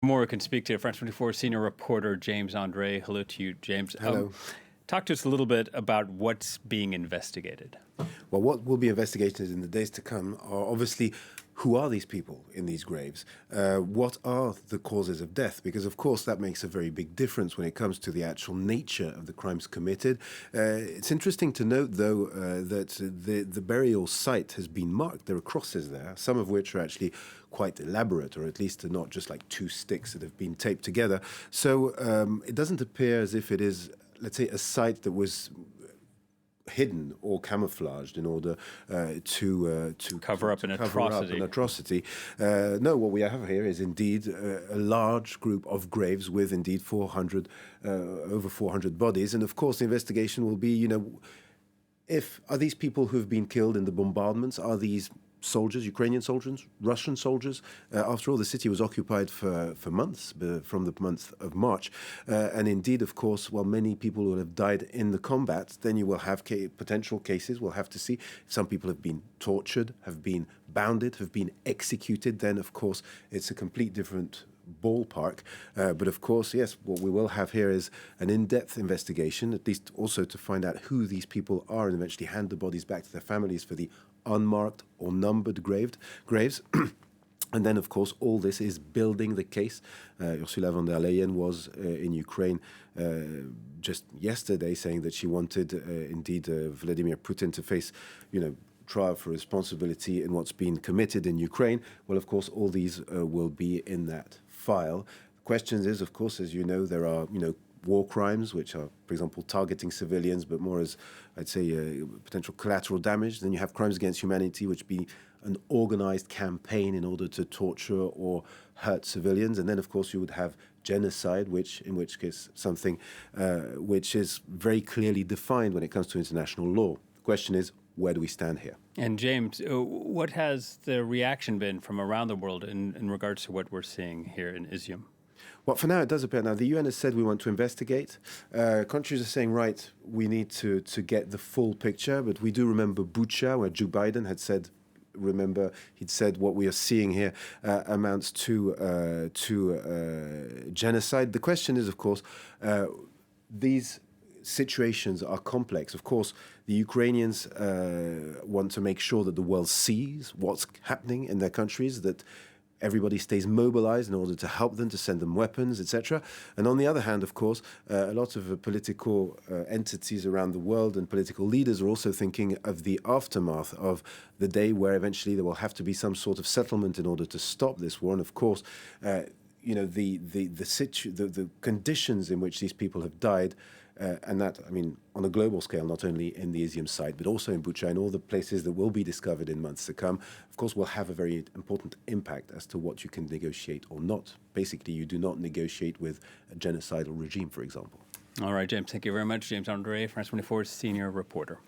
More can speak to France 24 Senior Reporter James André. Hello to you, James. Hello. Talk to us a little bit about what's being investigated. Well, what will be investigated in the days to come are obviously who are these people in these graves? What are the causes of death? Because, of course, that makes a very big difference when it comes to the actual nature of the crimes committed. It's interesting to note, though, that the burial site has been marked. There are crosses there, some of which are actually quite elaborate, or at least are not just like two sticks that have been taped together. So it doesn't appear as if it is, let's say, a site that was hidden or camouflaged in order to Cover up an atrocity. No, what we have here is indeed a large group of graves with indeed 400, over 400 bodies. And of course, the investigation will be, are these people who've been killed in the bombardments, are these soldiers, Ukrainian soldiers, Russian soldiers? After all, the city was occupied for months, from the month of March. And indeed, of course, while many people will have died in the combat, then you will have potential cases. We'll have to see if some people have been tortured, have been bounded, have been executed. Then, of course, it's a complete different ballpark. But of course, yes, what we will have here is an in-depth investigation, at least also to find out who these people are and eventually hand the bodies back to their families for the unmarked or numbered graves. And then, of course, all this is building the case. Ursula von der Leyen was in Ukraine just yesterday, saying that she wanted, indeed, Vladimir Putin to face, trial for responsibility in what's been committed in Ukraine. Well, of course, all these will be in that file. The question is, of course, as you know, there are, war crimes, which are, for example, targeting civilians, but more as, I'd say, potential collateral damage. Then you have crimes against humanity, which be an organized campaign in order to torture or hurt civilians. And then, of course, you would have genocide, in which case something which is very clearly defined when it comes to international law. The question is, where do we stand here? And James, what has the reaction been from around the world in regards to what we're seeing here in Izium? Well, for now, it does appear. Now, the UN has said we want to investigate. Countries are saying, right, we need to get the full picture. But we do remember Bucha, where Joe Biden had said, he'd said what we are seeing here amounts to genocide. The question is, of course, these situations are complex. Of course, the Ukrainians want to make sure that the world sees what's happening in their countries, that everybody stays mobilized in order to help them, to send them weapons, etc. And on the other hand, of course, a lot of political entities around the world and political leaders are also thinking of the aftermath of the day where eventually there will have to be some sort of settlement in order to stop this war. And of course, the conditions in which these people have died, and that, on a global scale, not only in the Izium site, but also in Bucha and all the places that will be discovered in months to come, of course, will have a very important impact as to what you can negotiate or not. Basically, you do not negotiate with a genocidal regime, for example. All right, James, thank you very much. James André, France 24 Senior Reporter.